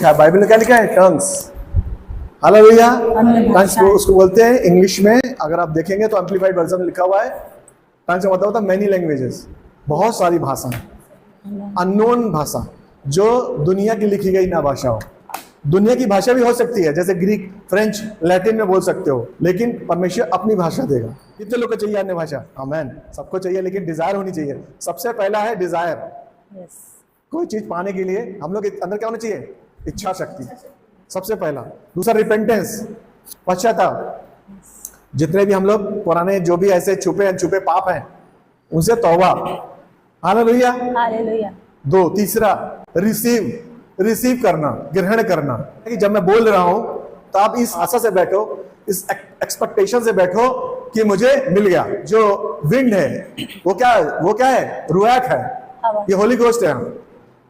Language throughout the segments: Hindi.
लिखा है, बाइबल में क्या लिखा है? टंग्स। हालेलुया। टंग्स उसको बोलते हैं इंग्लिश में, अगर आप देखेंगे तो एम्प्लीफाइड वर्जन में लिखा हुआ है, टंग्स का मतलब होता है मेनी लैंग्वेजेस, बहुत सारी भाषा, अननोन भाषा, जो दुनिया की लिखी गई ना भाषा हो। दुनिया की भाषा भी हो सकती है, जैसे ग्रीक, फ्रेंच, लैटिन में बोल सकते हो, लेकिन परमेश्वर अपनी भाषा देगा। कितने लोग को चाहिए अन्य भाषा? आमेन। सबको चाहिए, लेकिन डिजायर होनी चाहिए। सबसे पहला है डिजायर। कोई चीज पाने के लिए हम लोग के अंदर क्या होना चाहिए? इच्छा शक्ति, सबसे पहला। दूसरा रिपेंटेंस, पश्चाताप। जितने भी हम लोग पुराने जो भी ऐसे छुपे अनछुपे पाप हैं उनसे तौबा। हालेलुया। दो, तीसरा रिसीव करना, ग्रहण करना। कि जब मैं बोल रहा हूं तो आप इस आशा से बैठो, इस एक्सपेक्टेशन से बैठो कि मुझे मिल गया। जो विंड है वो क्या है? रुआक है। ये होली गोस्ट है,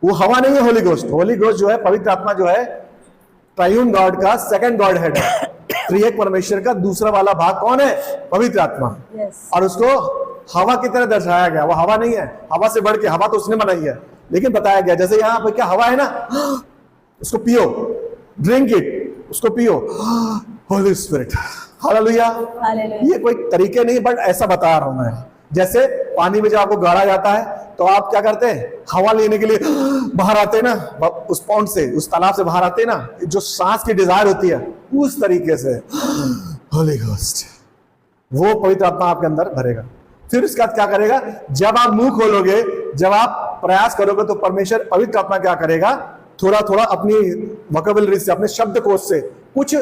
वो हवा नहीं है। होली गोस्ट जो है, पवित्र आत्मा जो है, ट्रायून गॉड का सेकंड गॉड हेड है। त्रिएक परमेश्वर का दूसरा वाला भाग कौन है? पवित्र आत्मा। और उसको हवा की तरह दर्शाया गया। वो हवा नहीं है, हवा से बढ़ के, हवा तो उसने बनाई है, लेकिन बताया गया जैसे यहाँ पे क्या हवा है ना, उसको पियो, ड्रिंक इट, उसको पियो, होली स्पिरिट। हालेलुया। ये कोई तरीके नहीं, बट ऐसा बता रहा हूं मैं। जैसे पानी में जब आपको गाड़ा जाता है तो आप क्या करते हैं? हवा लेने के लिए बाहर आते हैं ना, उस पॉन्ड से, उस तालाब से बाहर आते हैं ना, जो सांस की डिजायर होती है, उस तरीके से होली गोस्ट, वो पवित्र आत्मा आपके अंदर भरेगा। फिर उसके बाद क्या करेगा? जब आप मुंह खोलोगे, जब आप प्रयास करोगे, तो परमेश्वर पवित्र आत्मा क्या करेगा? थोड़ा थोड़ा अपनी वोकैबुलरी से, अपने शब्दकोश से कुछ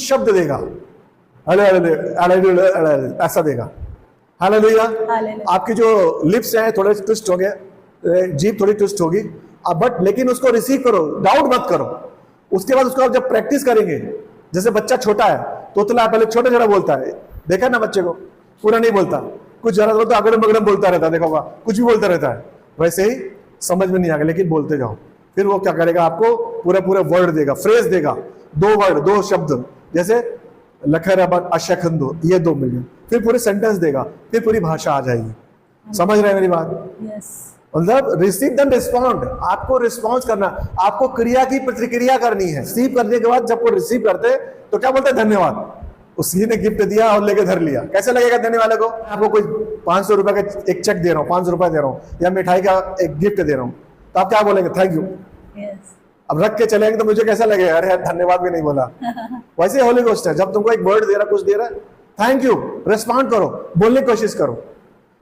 शब्द देगा। ऐसा देगा। हालेलुया। आपकी जो लिप्स हैं थोड़े ट्विस्ट हो गए, जीभ थोड़ी ट्विस्ट होगी, बट लेकिन उसको रिसीव करो, डाउट मत करो। उसके बाद उसको आप जब प्रैक्टिस करेंगे, जैसे बच्चा छोटा है तो पहले छोटा छोटा बोलता है, देखा ना बच्चे को, पूरा नहीं बोलता, कुछ जरा तो अगड़म बगड़म बोलता रहता है, देखा होगा, कुछ भी बोलता रहता है। वैसे ही समझ में नहीं आएगा, लेकिन बोलते जाओ। फिर वो क्या करेगा? आपको पूरा वर्ड देगा, फ्रेज देगा, दो शब्द, जैसे लखर अशखंदो, ये दो मिल गए, फिर पूरे सेंटेंस देगा, फिर पूरी भाषा आ जाएगी। समझ रहे हैं मेरी बात? मतलब रिसीव देन रिस्पॉन्ड। आपको रिस्पॉन्स करना, आपको क्रिया की प्रतिक्रिया करनी है। रिसीव करने के बाद जब वो रिसीव करते तो क्या बोलते हैं? धन्यवाद। उसी ने गिफ्ट दिया और लेके धर लिया। कैसे लगेगा देने वाले को? आपको कोई 500 रुपए का एक चेक दे रहा हूँ, 500 रुपए दे रहा हूँ, या मिठाई का एक गिफ्ट दे रहा हूँ, तो आप क्या बोलेंगे? Thank you. अब रख के चलेंगे तो मुझे कैसा लगेगा? अरे यार धन्यवाद भी नहीं बोला। वैसे होली गोस्ट है, जब तुमको एक वर्ड दे रहा, कुछ दे रहा, थैंक यू, रिस्पॉन्ड करो, बोलने की कोशिश करो।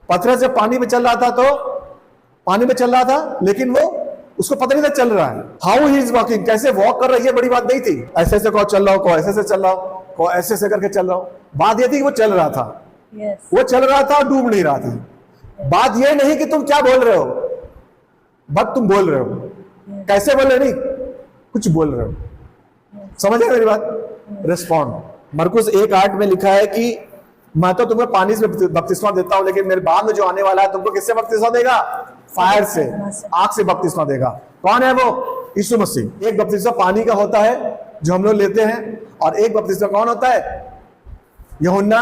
पत्थर से पानी में चल रहा था, लेकिन वो उसको पता नहीं था चल रहा है। हाउ ही इज वॉकिंग, कैसे वॉक कर रहा है, ये बड़ी बात नहीं थी। ऐसे से चल रहा हो, को ऐसे से चल रहा हो, को ऐसे से करके चल रहा हो। बात ये थी कि वो चल रहा था। वो चल रहा था और डूब नहीं रहा था। बात ये नहीं कि तुम क्या बोल रहे हो, बट तुम बोल रहे हो। कैसे बोल रहे? नहीं, कुछ बोल रहे हो। समझ रहे मेरी बात? रिस्पॉन्ड। मरकुस 1:8 में लिखा है कि मैं तो तुम्हें पानी से बपतिस्मा देता हूं, लेकिन मेरे बाद में जो आने वाला है तुमको किससे बपतिस्मा देगा? फायर से, आग से बपतिस्मा देगा। कौन है वो? यीशु मसीह। एक बपतिस्मा पानी का होता है जो हम लोग लेते हैं, और एक बपतिस्मा कौन होता है? यूहन्ना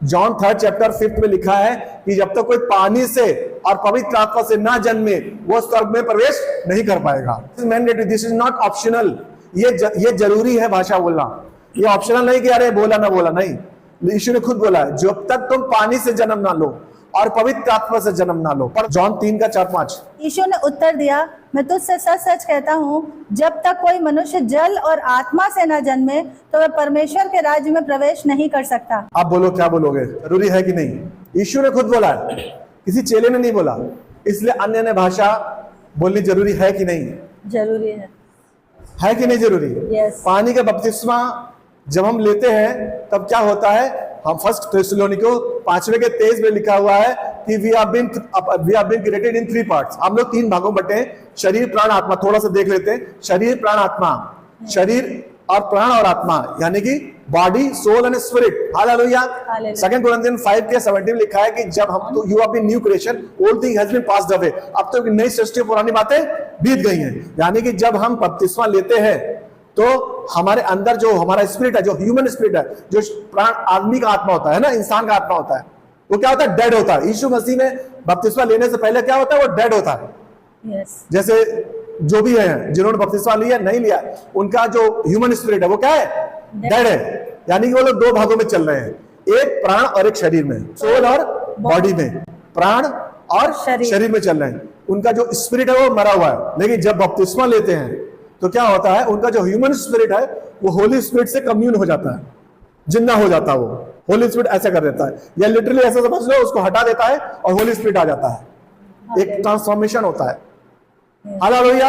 जॉन 3rd चैप्टर 5th में लिखा है कि जब तक कोई पानी से और पवित्र आत्मा से ना जन्मे, वो स्वर्ग में प्रवेश नहीं कर पाएगा। This is not optional. ये जरूरी है भाषा बोलना। ये ऑप्शनल नहीं कि अरे बोला ना बोला, नहीं। यीशु ने खुद बोला है, जब तक तुम पानी से जन्म ना लो और पवित्र आत्मा से जन्म ना लो। पर जॉन 3:4-5 यीशु ने उत्तर दिया, मैं तुझसे सच सच कहता हूँ, जब तक कोई मनुष्य जल और आत्मा से न जन्मे तो वह परमेश्वर के राज्य में प्रवेश नहीं कर सकता। आप बोलो, क्या बोलोगे? जरूरी है कि नहीं? यीशु ने खुद बोला है, किसी चेले ने नहीं बोला। इसलिए अन्य भाषा बोलनी जरूरी है कि नहीं? जरूरी है कि नहीं जरूरी? Yes. पानी का बपतिस्मा जब हम लेते हैं तब क्या होता है? हम 1 थिस्सलुनीको 5:23 में लिखा हुआ है कि we are been created in 3 parts. हम लोग 3 भागों में बटे हैं, शरीर, प्राण, आत्मा। थोड़ा सा देख लेते हैं, शरीर, प्राण, आत्मा। शरीर और प्राण और आत्मा, यानी कि body, soul and spirit. Hallelujah. 2 Corinthians 5:17 में लिखा है कि जब हम तो you have been new creation, old thing has been passed away. अब तो नई सृष्टि, पुरानी बातें बीत गई हैं। यानी कि जब हम बपतिस्मा लेते हैं तो हमारे अंदर जो हमारा स्पिरिट है, जो ह्यूमन स्पिरिट है, जो प्राण, आदमी का आत्मा होता है ना, इंसान का आत्मा होता है, वो क्या होता है? डेड होता है। यीशु मसीह में बपतिस्मा लेने से पहले क्या होता है? वो डेड होता है। yes. जैसे जो भी है, जिन्होंने बपतिस्मा लिया नहीं लिया, उनका जो ह्यूमन स्पिरिट है वो क्या है? डेड है। यानी कि वो लोग दो भागों में चल रहे हैं, एक प्राण और एक शरीर में, सोल और बॉडी में, प्राण और शरीर में चल रहे हैं। उनका जो स्पिरिट है वो मरा हुआ है। लेकिन जब बपतिस्मा लेते हैं तो क्या होता है? उनका जो ह्यूमन स्पिरिट है वो होली स्पिरिट से कम्यून हो जाता है, जिंदा हो जाता है। वो होली स्पिरिट ऐसा कर देता है, या लिटरली ऐसा समझ लो, उसको हटा देता है और होली स्पिरिट आ जाता है। एक ट्रांसफॉर्मेशन होता है। हालेलुया।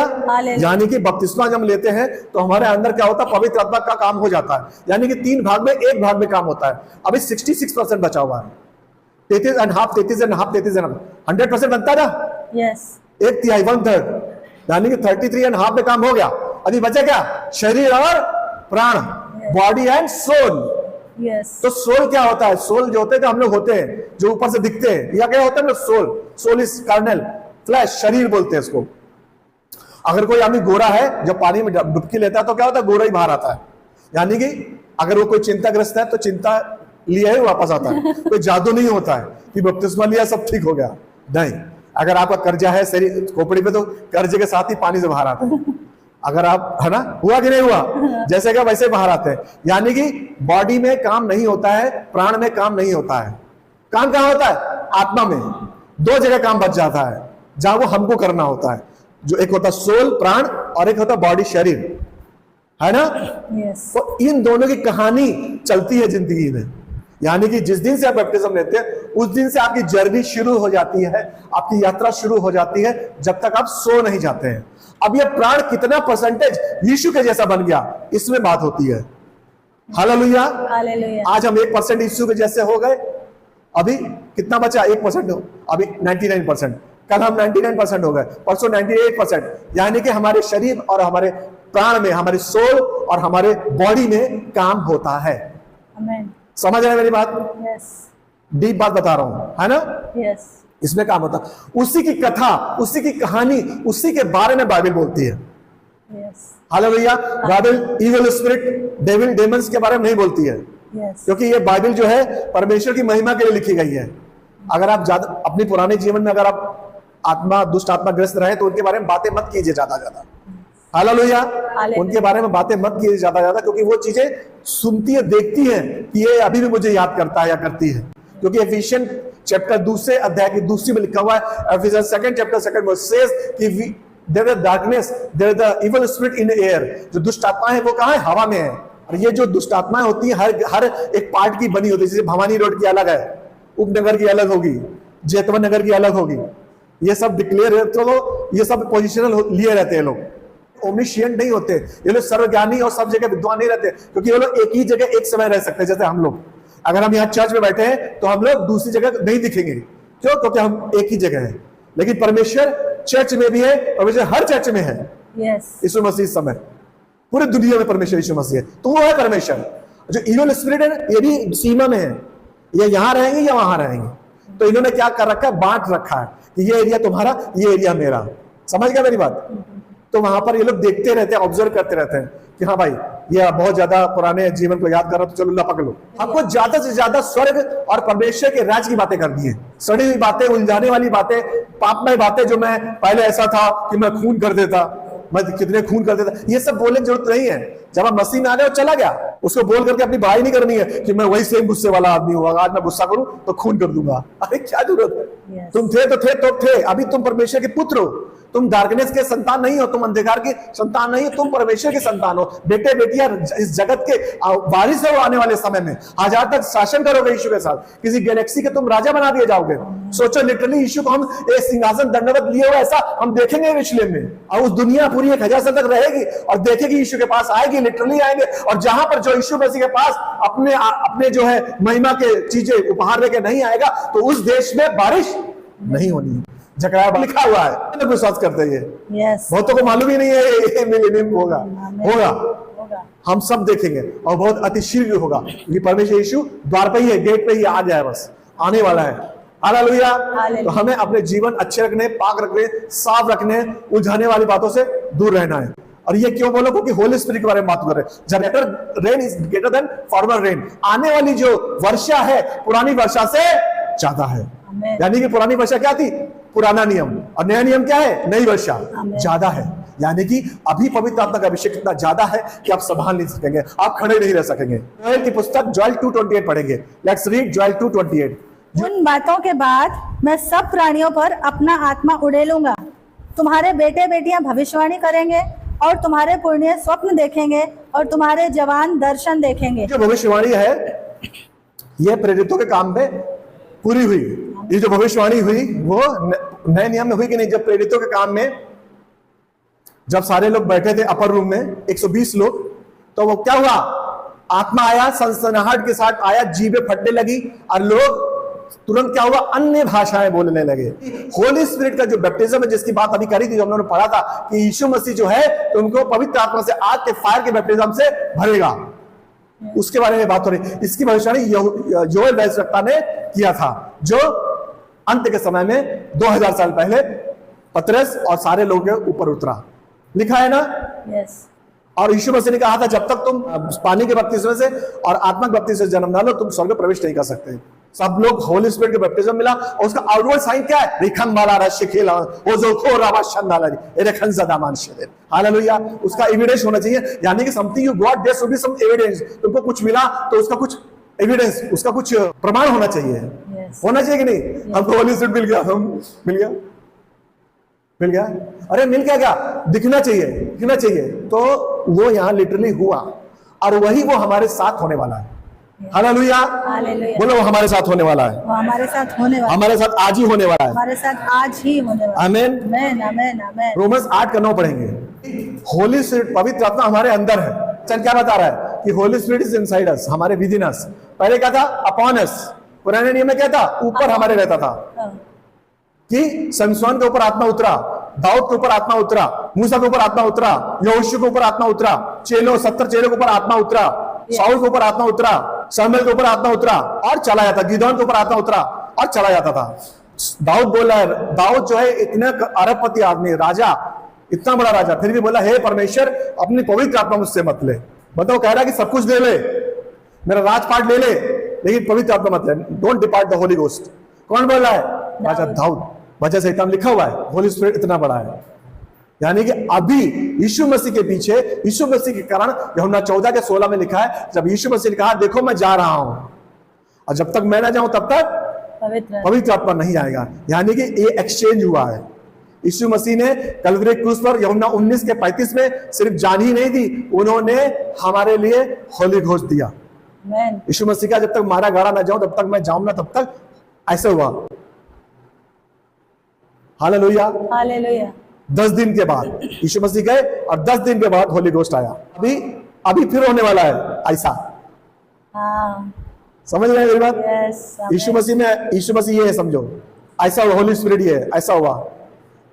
यानी कि बपतिस्मा जब हम लेते हैं तो हमारे अंदर क्या होता है? पवित्र आत्मा का काम हो जाता है। यानी कि 3 भाग में 1 भाग में काम होता है। अभी 66% बचा हुआ है। 33.5 100% बनता ना? यस। 1/3 1/3, यानी कि 33.5 में काम हो गया। अभी बचा क्या? शरीर और प्राण, बॉडी एंड सोल। यस। तो सोल क्या होता है? सोल जो होते हैं, जो हम लोग होते हैं, जो ऊपर से दिखते हैं, या क्या होता है? Soul, soul is carnal, flesh, शरीर बोलते हैं इसको। अगर कोई आदमी गोरा है, जब पानी में डुबकी लेता है तो क्या होता है? गोरा ही बाहर आता है। यानी कि अगर वो कोई चिंताग्रस्त है तो चिंता लिया ही वापस आता है। कोई जादू नहीं होता है कि बपतिस्मा लिया सब ठीक हो गया, नहीं। अगर आपका कर्जा है शरीर खोपड़ी पे तो कर्जे के साथ ही पानी से बाहर आता है। अगर आप, है ना, हुआ कि नहीं हुआ? जैसे क्या वैसे बाहर आते हैं। यानी कि बॉडी में काम नहीं होता है, प्राण में काम नहीं होता है। काम कहां होता है? आत्मा में। 2 जगह काम बच जाता है जहां वो हमको करना होता है। जो एक होता है सोल, प्राण, और एक होता है बॉडी, शरीर, है ना? यस। तो इन दोनों की कहानी चलती है जिंदगी में। यानी कि जिस दिन से आप बैप्टिज्म लेते हैं उस दिन से आपकी जर्नी शुरू हो जाती है, आपकी यात्रा शुरू हो जाती है, जब तक आप सो नहीं जाते हैं। अब ये प्राण कितना परसेंटेज यीशु के जैसा बन गया, इसमें बात होती है। हालेलुया। हालेलुया। आज हम 1% यीशु के जैसे हो गए। अभी कितना बचा? 1%। अभी 99%। कल हम 99% हो गए, परसों 98%। यानी कि हमारे शरीर और हमारे प्राण में, हमारे सोल और हमारे बॉडी में काम होता है। आमेन। समझ रहे हैं मेरी बात? यस। डीप बात बता रहा हूं, है ना? यस। इसमें काम होता, उसी की कथा, उसी की कहानी, उसी के बारे में बाइबल बोलती है। Yes. Hallelujah. Bible evil spirit, devil, Demons के बारे में नहीं बोलती है, यस। क्योंकि ये बाइबल जो है परमेश्वर की महिमा के लिए लिखी गई है। अगर आप ज्यादा अपने पुराने जीवन में अगर आप आत्मा, दुष्ट आत्मा ग्रस्त रहे तो उनके बारे में बातें मत कीजिए ज्यादा। हालेलुया। उनके बारे में बातें मत कीजिए ज्यादा, क्योंकि वो चीजें सुनती है, देखती है कि ये अभी भी मुझे याद करता है या करती है। क्योंकि एफिशियन चैप्टर 2 अध्याय की 2 में लिखा हुआ है, एफिशियंस 2 चैप्टर 2 वर्स सेज कि there is darkness, there is the evil spirit in air. जो दुष्ट आत्मा है वो कहां है? हवा में है। और ये जो दुष्ट आत्माएं होती है हर एक पार्ट की बनी होती है। जैसे भवानी रोड की अलग है, उपनगर की अलग होगी, जेतवन नगर की अलग होगी। ये सब डिक्लेयर है, तो ये सब पोजिशनल लिए रहते हैं। लोग ओमनिशिएंट नहीं होते, ये लोग सर्वज्ञानी और सब जगह विद्वान नहीं रहते, क्योंकि ये लोग एक ही जगह एक समय रह सकते हैं। जैसे हम लोग, अगर हम यहाँ चर्च में बैठे हैं तो हम लोग दूसरी जगह नहीं दिखेंगे। क्यों? क्योंकि हम एक ही जगह हैं। लेकिन परमेश्वर चर्च में भी है, परमेश्वर हर चर्च में है। यस। यीशु मसीह इस समय पूरी दुनिया में परमेश्वर यीशु मसीह है, तो वो है परमेश्वर। जो इविल स्पिरिट है ये भी सीमा में है, ये यहां रहेंगे या वहां रहेंगे। तो इन्होंने क्या कर रखा है? बांट रखा है कि ये एरिया तुम्हारा, ये एरिया मेरा। समझ गया मेरी बात? तो वहां पर ये लोग देखते रहते हैं, ऑब्जर्व करते रहते हैं कि हाँ भाई ये बहुत ज्यादा पुराने जीवन को याद कर रहा, तो चलो लपक लो। हमको ज्यादा से ज्यादा स्वर्ग और परमेश्वर के राज की बातें करनी है। सड़ी हुई बातें, उलझाने वाली बातें, पापमय बातें, जो मैं पहले ऐसा था कि मैं खून कर देता, मैं कितने खून कर देता, ये सब बोलने की जरूरत नहीं है। जब आप मसीह में आ गए और चला गया, उसको बोल करके अपनी बड़ाई नहीं करनी है कि मैं वही सेम गुस्से वाला आदमी हूँ, आज मैं गुस्सा करूं तो खून कर दूंगा। अरे क्या जरूरत है? Yes. तुम थे तो थे, अभी तुम परमेश्वर के पुत्र हो। तुम डार्कनेस के संतान नहीं हो, तुम अंधकार की संतान नहीं हो, तुम परमेश्वर के संतान हो। बेटे बेटियां इस जगत के वारिस हो आने वाले समय में। 1000 तक शासन करोगे यीशु के साथ। किसी गैलेक्सी के तुम राजा बना दिए जाओगे। सोचो, लिटरली यीशु को हम एक सिंहासन दंडवत लिए हुए ऐसा हम देखेंगे यरूशलेम में, और उस दुनिया पूरी 1000 साल तक रहेगी और देखेगी, यीशु के पास आएगी, लिटरली आएंगे। और जहां पर जो यीशु मसीह के पास अपने जो है महिमा के चीजें उपहार लेके नहीं आएगा, तो उस देश में बारिश नहीं होनी है। जकरयाह लिखा हुआ है, लोग विश्वास करते हैं। यस। बहुतों को मालूम ही नहीं है ये मिलेनियम होगा। हम सब देखेंगे और बहुत अतिशीघ्र होगा, क्योंकि परमेश्वर यीशु द्वार पे ही है, गेट पे ही आ गया है, बस आने वाला है। हालेलुया। तो हमें अपने जीवन अच्छे रखने, पाक रखने, साफ रखने, उलझाने वाली बातों से दूर रहना है। और ये क्यों बोलो? क्योंकि होली स्पिरिट के बारे में बात कर रहे हैं। जब latter rain is greater than former rain, आने वाली जो वर्षा है पुरानी वर्षा से ज्यादा है। यानी कि पुरानी वर्षा क्या थी? पुराना नियम, और नया नियम क्या है? नई वर्षा ज्यादा है। यानी कि अभी पवित्र आत्मा का अभिषेक इतना ज्यादा है कि आप संभाल नहीं सकेंगे, आप खड़े नहीं रह सकेंगे। जोएल की पुस्तक जोएल 2:28 पढ़ेंगे। Let's read Joel 2:28। उन बातों के बाद मैं सब प्राणियों पर अपना आत्मा उड़ेलूंगा। तुम्हारे बेटे बेटियां भविष्यवाणी करेंगे और तुम्हारे पुण्य स्वप्न देखेंगे और तुम्हारे जवान दर्शन देखेंगे। जो भविष्यवाणी है यह प्रेरितों के काम में पूरी हुई। ये जो भविष्यवाणी हुई वो नए नियम में हुई कि नहीं? जब प्रेरितों के काम में जब सारे लोग बैठे थे अपर रूम में 120 लोग, तो वो क्या हुआ? आत्मा आया, सनसनाहट के साथ आया, जीभें फटने लगी और लोग तुरंत क्या हुआ? अन्य भाषाएं बोलने लगे। होली स्पिरिट का जो बैप्टिज्म है जिसकी बात अभी करी थी, जो हम लोगों ने पढ़ा था कि यीशु मसीह जो है तो उनको पवित्र आत्मा से आग के फायर के बैप्टिज्म से भरेगा, उसके बारे में बात हो रही। इसकी भविष्यवाणी योएल भविष्यवक्ता ने किया था, जो अंत के समय में 2000 साल पहले पतरस और सारे लोगों के ऊपर उतरा। लिखा है ना? यस। और यीशु मसीह ने कहा था जब तक तुम पानी के बपतिस्मे से और आत्मा के बपतिस्मे से जन्म ना लो तुम स्वर्ग में प्रवेश नहीं कर सकते। सब लोग होली स्पिरिट के बैप्टिज्म मिला और उसका आउटवर्ड साइन क्या है? रिखन वाला रशिकेला ओजोखो रावा शंदालारी एरेखन ज़दामान शेर। हालेलुया। उसका एविडेंस होना चाहिए, यानी कि something you got there should be some evidence. तुमको कुछ मिला तो उसका कुछ एविडेंस, उसका कुछ प्रमाण होना चाहिए। होना चाहिए कि नहीं? हमको होली स्पिरिट मिल गया, हम मिल गया, मिल गया, अरे मिल क्या? दिखना चाहिए, दिखना चाहिए। तो वो यहाँ लिटरली हुआ और वही वो हमारे साथ होने वाला है। हालेलुया। बोलो वो हमारे साथ होने वाला है। वो हमारे साथ होने वाला है। हमारे साथ आज ही होने वाला है। हमारे साथ आज ही होने वाला है। आमीन, आमीन, आमीन, आमीन। रोमन्स 8:9 पढ़ेंगे। होली स्पिरिट पवित्र आत्मा हमारे अंदर है। चल क्या बता रहा है कि Holi spirit is inside us, हमारे विद इन अस। पहले क्या था? Upon us. पुराने नियम में क्या था? ऊपर हमारे रहता था कि शमशोन के ऊपर आत्मा उतरा, दाऊद के ऊपर आत्मा उतरा, मूसा के ऊपर आत्मा उतरा, यहोशू के ऊपर आत्मा उतरा, 70 चेलों के ऊपर आत्मा उतरा, शाऊल के ऊपर आत्मा उतरा, शमूएल के ऊपर आत्मा उतरा और चला जाता, गिदोन के ऊपर आत्मा उतरा और चला जाता था। दाऊद बोला है, दाऊद जो है इतने अरबपति आदमी, राजा, इतना बड़ा राजा, फिर भी बोला हे परमेश्वर अपनी पवित्र आत्मा मुझसे मत ले। बताओ, कह रहा है कि सब कुछ ले ले, मेरा राजपाट ले ले, लेकिन पवित्र आत्मा मत ले। Don't depart the Holi ghost. कौन बोल रहा है? राजा दाऊद। वजह से इतना लिखा हुआ है, होली स्पिरिट इतना बड़ा है। यानी कि अभी यीशु मसीह के पीछे, यीशु मसीह के कारण यूहन्ना 14:16 में लिखा है, जब यीशु मसीह ने कहा देखो मैं जा रहा हूं और जब तक मैं ना जाऊं तब तक पवित्र आत्मा नहीं आएगा। यानी कि ये एक्सचेंज हुआ है। यीशु मसीह ने कलवरी क्रूस पर यूहन्ना 19:35 में सिर्फ जान ही नहीं दी, उन्होंने हमारे लिए होली घोष दिया। यीशु मसीह का जब तक मारा गाड़ा ना जाऊं तब तक मैं जाऊं ना तब तक, ऐसा हुआ। Hallelujah, hallelujah. 10 दिन के बाद यीशु मसीह गए और 10 दिन के बाद होली घोस्ट आया। अभी फिर होने वाला है ऐसा। समझ रहे हैं मेरी बात? यीशु मसीह में, यीशु मसीह ये है, समझो ऐसा हुआ, होली स्पिरिट ये है, ऐसा हुआ।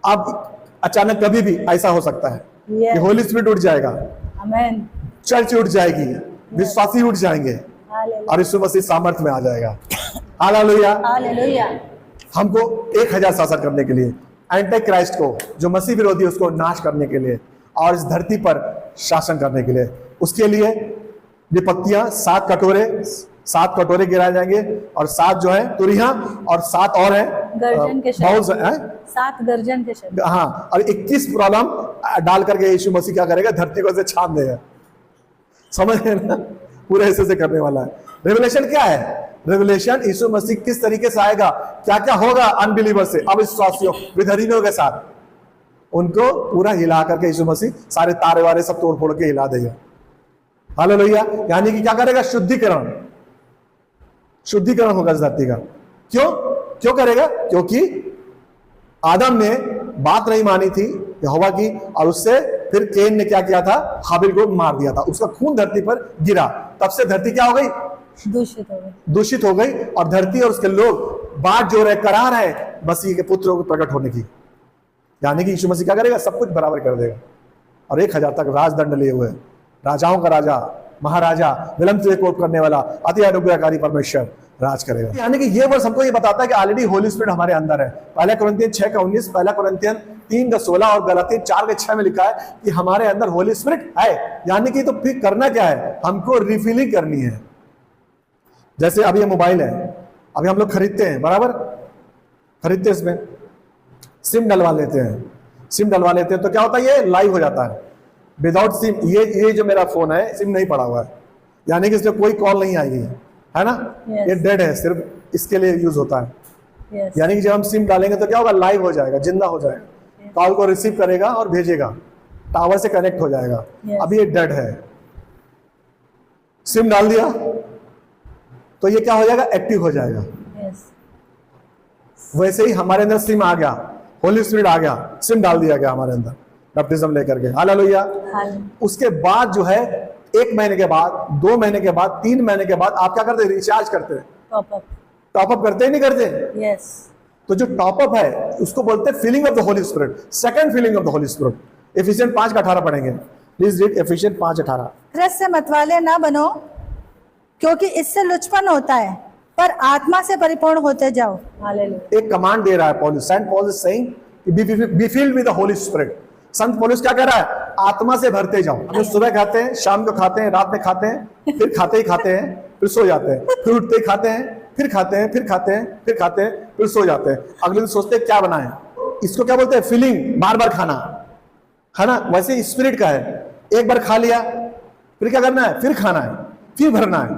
अब अचानक कभी भी ऐसा हो सकता है कि होली स्पिरिट उठ जाएगा, चर्च उठ जाएगी, विश्वासी उठ जाएंगे और यीशु मसीह सामर्थ्य में आ जाएगा। Hallelujah, hallelujah. हमको 1000 शासन करने के लिए, एंटी क्राइस्ट को जो मसीह विरोधी है उसको नाश करने के लिए और इस धरती पर शासन करने के लिए, उसके लिए विपत्तियां 7 कटोरे गिराए जाएंगे और 7 जो है तुरियां और 7 और हैं गर्जन के शब्द, 7 गर्जन के शब्द। हाँ, और 21 प्रॉब्लम डाल करके यीशु मसीह क्या करेगा? धरती को ऐसे छाप देगा। समझ रहे ना? पूरे हिस्से से करने वाला है। रेवलेशन क्या है? रेवलेशन यीशु मसीह किस तरीके से आएगा, क्या क्या होगा अनबिलीवर से, अविश्वासियों, विधर्मियों के साथ, उनको पूरा हिला करके यीशु मसीह सारे तारे वारे सब तोड़ फोड़ के हिला देगा। हालेलुया। यानी कि क्या करेगा? शुद्धिकरण, शुद्धिकरण होगा इस धरती का। क्यों करेगा? क्योंकि आदम ने बात नहीं मानी थी यहोवा की और उससे फिर कैन ने क्या किया था? हाबिल को मार दिया था, उसका खून धरती पर गिरा। तब से धरती क्या हो गई? दूषित हो गई और धरती और उसके लोग बात जो रहे, करा रहे मसीह के पुत्रों को प्रकट होने की। यानी कि यीशु मसीह क्या करेगा? सब कुछ बराबर कर देगा और 1000 तक राजदंड लिए हुए, राजाओं का राजा, महाराजा, विलंब से कोप करने वाला, अति अनुग्रहकारी परमेश्वर राज करेगा। यानी कि ये वर्ष हमको ये बताता है कि ऑलरेडी होली स्पिरिट हमारे अंदर है। 1 कुरिन्थियन 6:19, 1 कुरिन्थियन 3:16 और गलातियन 4:6 में लिखा है कि हमारे अंदर होली स्पिरिट है। यानी कि तो फिर करना क्या है? हमको रिफिलिंग करनी है। जैसे अभी ये मोबाइल है, अभी हम लोग खरीदते हैं, बराबर खरीदते, इसमें सिम डलवा लेते हैं सिम डलवा लेते हैं तो क्या होता है, ये लाइव हो जाता है विदाउट सिम। ये जो मेरा फोन है सिम नहीं पड़ा हुआ है, यानी कि इसमें कोई कॉल नहीं आएगी, है ना। Yes. ये डेड है, सिर्फ इसके लिए यूज होता है। Yes. यानी कि जब हम सिम डालेंगे तो क्या होगा, लाइव हो जाएगा, जिंदा हो जाएगा, कॉल को रिसीव करेगा और भेजेगा, टावर से कनेक्ट हो जाएगा। Yes. अभी ये डेड है। सिम डाल दिया तो ये क्या हो जाएगा, एक्टिव हो जाएगा। Yes. वैसे ही हमारे अंदर सिम आ गया, होली स्पिरिट आ गया, सिम डाल दिया गया हमारे अंदर बैप्टिज्म लेकर के, हालेलुया। उसके बाद जो है 1 महीने के बाद, 2 महीने के बाद, 3 महीने के बाद आप क्या करते हैं, रिचार्ज करते हैं, टॉप अप करते हैं, नहीं करते? Yes. तो जो टॉप अप है उसको बोलते हैं filling of the Holi Spirit, second filling of the Holi Spirit. Ephesians 5:18 पढ़ेंगे, प्लीज रीड एफिशिएंट 5:18। रस से मतवाले ना बनो, क्योंकि इससे लुचपन होता है, पर आत्मा से परिपूर्ण होते जाओ। हालेलुया। एक कमांड दे रहा है पौलुस, saint Paul is saying be filled with the Holi spirit. संत पौलुस क्या कह रहा है, आत्मा से भरते जाओ। हम सुबह खाते हैं, शाम को खाते हैं, रात में खाते हैं, फिर खाते ही खाते हैं, फिर सो जाते हैं, फिर उठते ही खाते हैं, फिर खाते हैं, फिर खाते हैं, फिर खाते हैं, फिर सो जाते हैं। अगले दिन सोचते हैं क्या बनाएं। इसको क्या बोलते हैं, फिलिंग, बार बार खाना, है ना। वैसे स्पिरिट का है, एक बार खा लिया, फिर क्या करना है, फिर खाना है, फिर भरना है,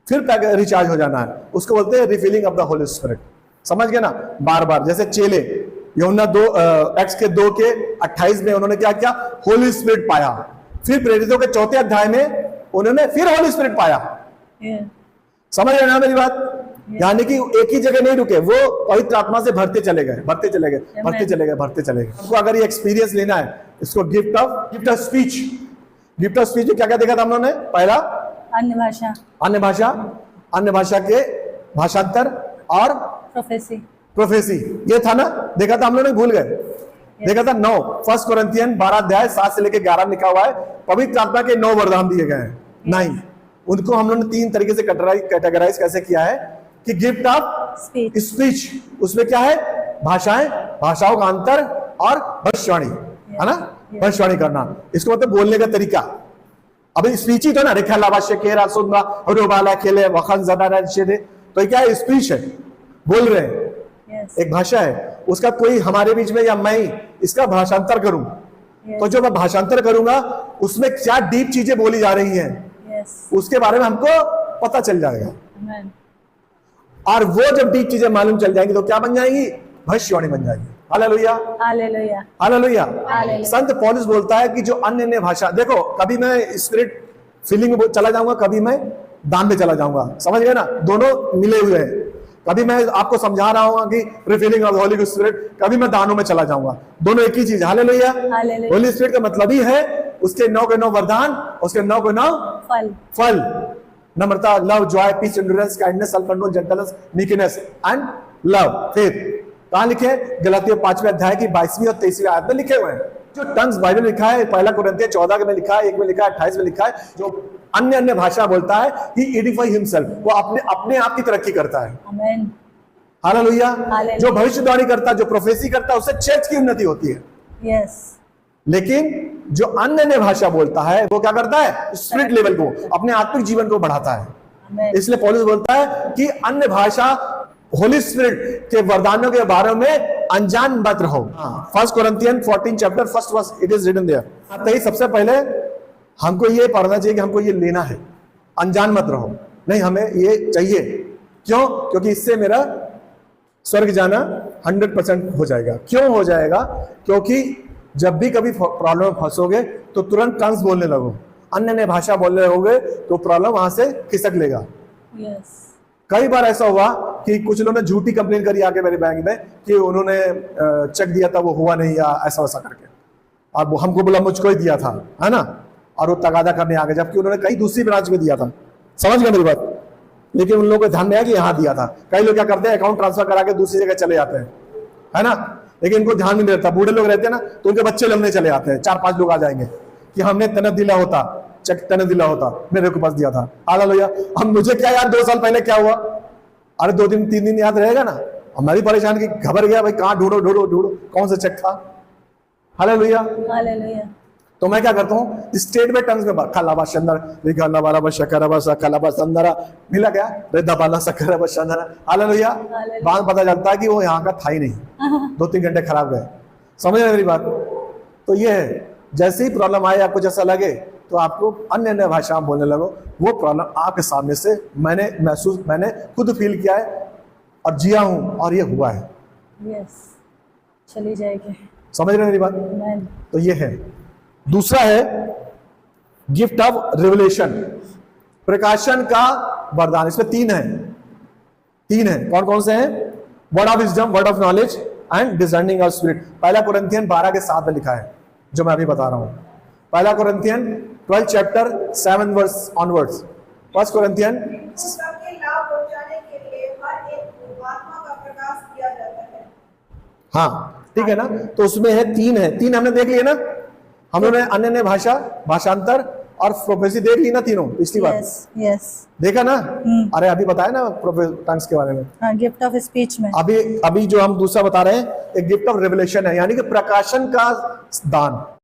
फिर रिचार्ज हो जाना है। उसको बोलते हैं refilling of the Holi spirit. समझ गए ना, बार बार। जैसे चेले यूहन्ना 2:28 में उन्होंने क्या किया, होली स्पिरिट पाया। फिर प्रेरितों के 4 अध्याय में उन्होंने फिर होली स्पिरिट पाया। समझ रहे ना मेरी बात? यानी कि एक ही जगह नहीं रुके, वो पवित्र आत्मा से भरते चले गए, भरते चले गए, भरते चले गए, भरते चले गए। आपको अगर ये एक्सपीरियंस लेना है, इसको gift of speech. Gift of speech में क्या क्या देखा था हम लोगों ने? पहला अन्य भाषा के भाषांतर और प्रोफेसी, ये था ना, देखा था हम लोगों ने, भूल गए? देखा था 9 1 कोरिन्थियन 12 अध्याय 7 से लेकर 11 लिखा हुआ है, पवित्र आत्मा के 9 वरदान दिए गए हैं। 9 उनको हम लोगों ने 3 तरीके से कैटेगराइज कैसे किया है कि गिफ्ट ऑफ स्पीच, उसमें क्या है, भाषाएं, भाषाओं का अंतर और भविष्यवाणी, है ना, भविष्यवाणी करना। इसको मतलब बोलने का तरीका। अभी स्पीच ही तो ना, रेखा लावाश्य केरा सुंदरा और बाला खेले वखन ज़दा शेदे, तो क्या है, स्पीच है, बोल रहे हैं। एक भाषा है, उसका कोई हमारे बीच में या मैं इसका भाषांतर करूं, तो जो मैं भाषांतर करूंगा उसमें क्या डीप चीजें बोली जा रही हैं, उसके बारे में हमको पता चल जाएगा। और वो जब डीप चीजें मालूम चल जाएंगी तो क्या बन जाएंगी, भविष्यवाणी बन जाएगी। Hallelujah, hallelujah, hallelujah. संत पौलुस बोलता है कि जो अन्य भाषा, देखो कभी मैं स्पिरिट फीलिंग में चला जाऊंगा, कभी मैं दान में चला जाऊंगा, समझ गए ना, दोनों मिले हुए हैं। कभी मैं आपको समझा रहा हूँ कि रिफिलिंग ऑफ होली स्पिरिट, कभी मैं दानों में चला जाऊंगा, दोनों एक ही चीज। हालेलुया। होली स्पिरिट का मतलब ही है उसके 9 के 9 वरदान, उसके 9 के 9 फल, नम्रता, love, joy, peace, endurance, kindness, self control, gentleness, meekness and love, faith. कहां लिखे? गलातियों 5वें अध्याय की 22वीं और 23वीं आयत में लिखे हुए हैं। जो टंग्स बाइबल में लिखा है, 1 कोरिन्थियन 14 में लिखा है, 1 में लिखा है, 28 में लिखा है, जो अन्य भाषा बोलता है, ही एडिफाई हिमसेल्फ, वो अपने आप की तरक्की करता है। आमीन, हालेलुया। जो भविष्यवाणी करता है, जो प्रोफेसी करता है, उससे चर्च की उन्नति होती है। यस। लेकिन जो अन्य भाषा बोलता है वो क्या करता है, स्पिरिट लेवल को, अपने आत्मिक जीवन को बढ़ाता है। इसलिए पौलुस बोलता है कि अन्य भाषा, होली स्पिरिट के वरदानों के बारे में अनजान मत रहो। 1 Corinthian 14 chapter 1 verse, it is written there. तो सबसे पहले हमको ये पढ़ना चाहिए कि हमको ये लेना है, अनजान मत रहो, नहीं हमें ये चाहिए। क्यों? क्योंकि इससे मेरा स्वर्ग जाना 100% हो जाएगा। क्यों हो जाएगा? क्योंकि जब भी कभी प्रॉब्लम में फंसोगे तो तुरंत टंग्स बोलने लगो, अन्य भाषा बोलने लगोगे तो प्रॉब्लम वहां से खिसक लेगा। कई बार ऐसा हुआ कि कुछ लोगों ने झूठी कंप्लेन करी आके मेरे बैंक में कि उन्होंने चेक दिया था, वो हुआ नहीं, या ऐसा वैसा करके, और वो हमको बोला मुझको ही दिया था, है ना, और वो तगादा करने आ गए, जबकि उन्होंने कहीं दूसरी ब्रांच में दिया था। समझ गए मेरी बात? लेकिन उन लोगों को ध्यान में आया कि यहाँ दिया था। कई लोग क्या करते हैं, अकाउंट ट्रांसफर करा के दूसरी जगह चले जाते हैं, है ना, लेकिन इनको ध्यान नहीं रहता। बूढ़े लोग रहते हैं ना, तो उनके बच्चे लगने चले जाते हैं, 4-5 लोग आ जाएंगे कि हमने तनत दिला होता, चेक तनत दिला होता, मेरे को पास दिया था। हालेलुया। हम, मुझे क्या याद 2 साल पहले क्या हुआ, अरे 2 दिन 3 दिन याद रहेगा ना। हमारी परेशान की घबर गया भाई, कहाँ ढूंढो ढूंढो ढूंढो, कौन सा चेक था। Hallelujah, hallelujah. तो मैं क्या करता हूँ, स्टेट में टंग्स में खलाबा शंदर लिखा, लबारा शकरबा सकलबा संदरा, मिला क्या, रेदा बाला सकरबा संदरा। हालेलुया। बाद पता चलता है कि वो यहाँ का था ही नहीं, 2-3 घंटे खराब गए। समझ रहे हैं मेरी बात? तो ये है, जैसे ही प्रॉब्लम आए, आपको जैसा लगे तो आपको अन्य अन्य भाषा में बोलने लगो। वो प्रॉब्लम आपके सामने से मैंने खुद फील किया है और जिया हूं और ये हुआ है। यस, चली जाएगी। समझ रहे हैं मेरी बात? Amen. तो ये है। दूसरा है गिफ्ट ऑफ रिवलेशन, प्रकाशन का वरदान। इसमें तीन है। कौन कौन से हैं? Word of wisdom, word of knowledge and discerning of spirit. पहला कुरिन्थियन 12:7 में लिखा है, जो मैं अभी बता रहा हूं। पहला Corinthian 12 chapter 7 verse onwards. First Corinthian, सबके लाभ पहुंचाने के लिए हर एक को आत्मा का प्रकाश दिया जाता है। हाँ ठीक है ना। तो उसमें है तीन हमने देख लिए ना। हम लोगों ने अन्य अन्य भाषा, भाषांतर और प्रोफेसी देख ली ना तीनों पिछली बार। यस यस, देखा ना? अरे अभी बताया ना टंग्स के बारे में। हाँ, गिफ्ट ऑफ स्पीच में। अभी जो हम दूसरा बता रहे हैं, एक गिफ्ट ऑफ रेवलेशन है, यानी कि प्रकाशन का दान।